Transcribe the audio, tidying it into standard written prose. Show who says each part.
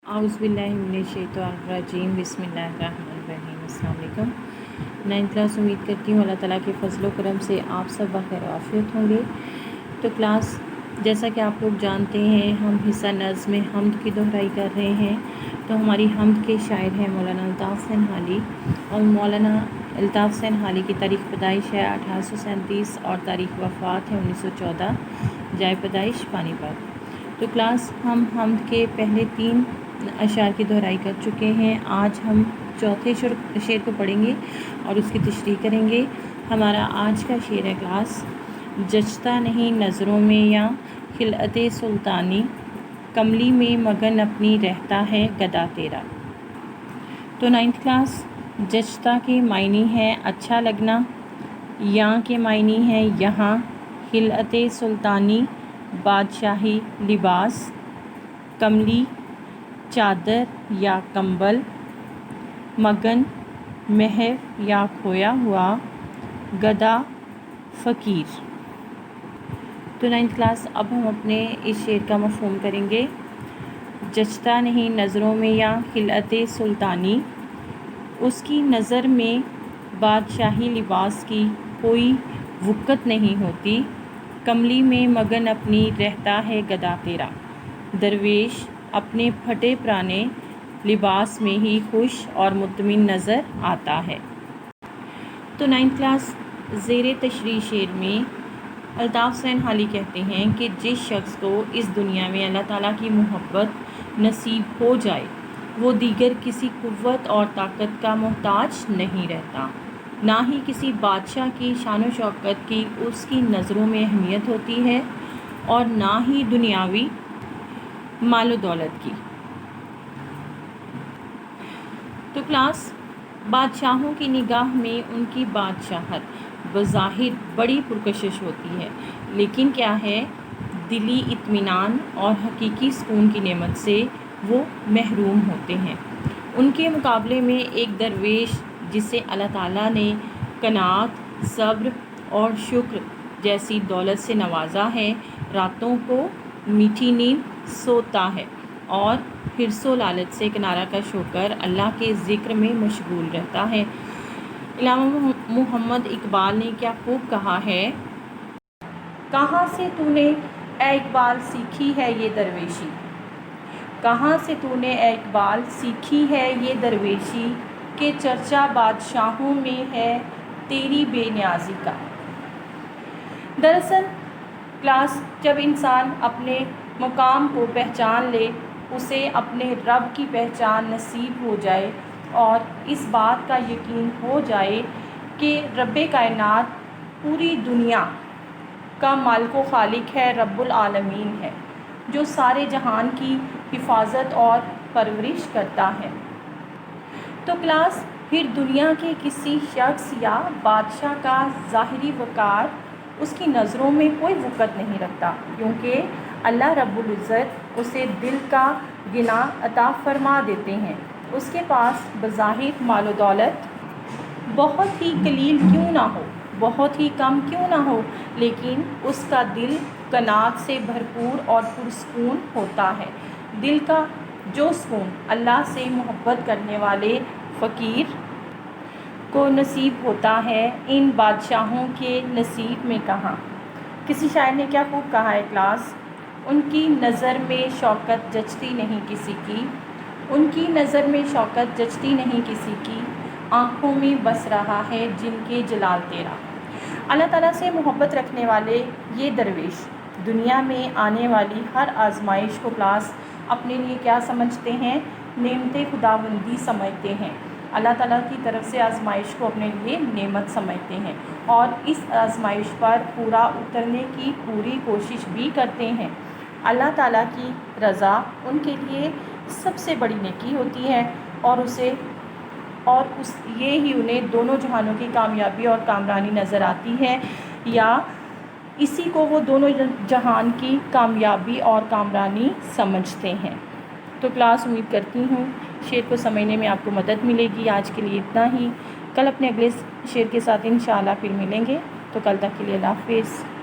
Speaker 1: आउज़ बिल्लाहि मिनश्शैतानिर्रजीम बिस्मिल्लाहिर्रहमानिर्रहीम। अस्सलाम वालेकुम। 9th क्लास उम्मीद करती हूँ अल्लाह ताला के फजल करम से आप सब बखैर आफियत होंगे। तो क्लास जैसा कि आप लोग जानते हैं हम हिस्सा नज़्म में हमद की दोहराई कर रहे हैं। तो हमारी हमद के शायर हैं मौलाना अल्ताफ़ हुसैन हाली, और मौलाना अल्ताफ़ हुसैन हाली की तारीख़ पैदाइश है 1837 और तारीख़ वफ़ात है 1914, जाए पैदाइश पानीपत। तो क्लास हम हमद के पहले 3 अशार की दोहराई कर चुके हैं। आज हम चौथे शेर को पढ़ेंगे और उसकी तशरीह करेंगे। हमारा आज का शेर है क्लास, जचता नहीं नज़रों में या खिलअते सुल्तानी, कमली में मगन अपनी रहता है गदा तेरा। तो 9th क्लास, जचता के मायने है अच्छा लगना, या के मायने है यहाँ, खिलअते सुल्तानी बादशाही लिबास, कमली चादर या कंबल, मगन महव या खोया हुआ, गदा फ़कीर। तो 9th क्लास, अब हम अपने इस शेर का मफ़हूम करेंगे। जचता नहीं नज़रों में या खिलअते सुल्तानी, उसकी नज़र में बादशाही लिबास की कोई वक़्त नहीं होती, कमली में मगन अपनी रहता है गदा तेरा। दरवेश अपने फटे पुराने लिबास में ही खुश और मुतमिन नज़र आता है। तो 9th क्लास, ज़ेरे तशरीह शेर में अल्ताफ़ हुसैन हाली कहते हैं कि जिस शख्स को इस दुनिया में अल्लाह ताला की मोहब्बत नसीब हो जाए वो दीगर किसी कुव्वत और ताकत का मोहताज नहीं रहता, ना ही किसी बादशाह की शान व शौकत की उसकी नज़रों में अहमियत होती है, और ना ही दुनियावी मालो दौलत की। तो क्लास, बादशाहों की निगाह में उनकी बादशाहत बज़ाहिर बड़ी पुरकशिश होती है, लेकिन क्या है, दिली इत्मीनान और हकीकी सुकून की नेमत से वो महरूम होते हैं। उनके मुकाबले में एक दरवेश जिसे अल्लाह ताला ने कनात, सब्र और शुक्र जैसी दौलत से नवाजा है, रातों को मीठी नींद सोता है और हिर्सो लालच से किनारा कश होकर अल्लाह के ज़िक्र में मशगूल रहता है। इमाम मोहम्मद इकबाल ने क्या खूब कहा है, कहाँ से तूने ए इकबाल सीखी है ये दरवेशी, कहाँ से तूने ए इकबाल सीखी है ये दरवेशी, के चर्चा बादशाहों में है तेरी बेनियाजी का। दरअसल क्लास, जब इंसान अपने मुकाम को पहचान ले, उसे अपने रब की पहचान नसीब हो जाए और इस बात का यकीन हो जाए कि रब्बे कायनात पूरी दुनिया का मालिक व खालिक है, रब्बुल आलमीन है, जो सारे जहान की हिफाजत और परवरिश करता है। तो क्लास, फिर दुनिया के किसी शख्स या बादशाह का ज़ाहिरी वक़ार उसकी नज़रों में कोई वक़्त नहीं रखता, क्योंकि अल्लाह रब्बुल इज़्ज़त उसे दिल का गिना अता फरमा देते हैं। उसके पास बज़ाहिर मालो दौलत बहुत ही कलील क्यों ना हो, बहुत ही कम क्यों ना हो, लेकिन उसका दिल कनात से भरपूर और पुरसकून होता है। दिल का जो सुकून अल्लाह से मोहब्बत करने वाले फ़कीर को नसीब होता है, इन बादशाहों के नसीब में कहाँ। किसी शायर ने क्या खूब कहा है क्लास, उनकी नज़र में शौकत जचती नहीं किसी की, उनकी नज़र में शौकत जचती नहीं किसी की, आँखों में बस रहा है जिनके जलाल तेरा। अल्लाह ताला से मोहब्बत रखने वाले ये दरवेश दुनिया में आने वाली हर आजमाइश को क्लास अपने लिए क्या समझते हैं, नेमते खुदाबंदी समझते हैं। अल्लाह ताला की तरफ से आजमाइश को अपने लिए नेमत समझते हैं और इस आजमाइश पर पूरा उतरने की पूरी कोशिश भी करते हैं। अल्लाह ताला की रज़ा उनके लिए सबसे बड़ी नेकी होती है और ये ही उन्हें दोनों जहानों की कामयाबी और कामरानी नज़र आती है, या इसी को वो दोनों जहान की कामयाबी और कामरानी समझते हैं। तो क्लास, उम्मीद करती हूँ शेर को समझने में आपको मदद मिलेगी। आज के लिए इतना ही, कल अपने अगले शेर के साथ इंशाअल्लाह फिर मिलेंगे। तो कल तक के लिए अल्लाह हाफ़िज़।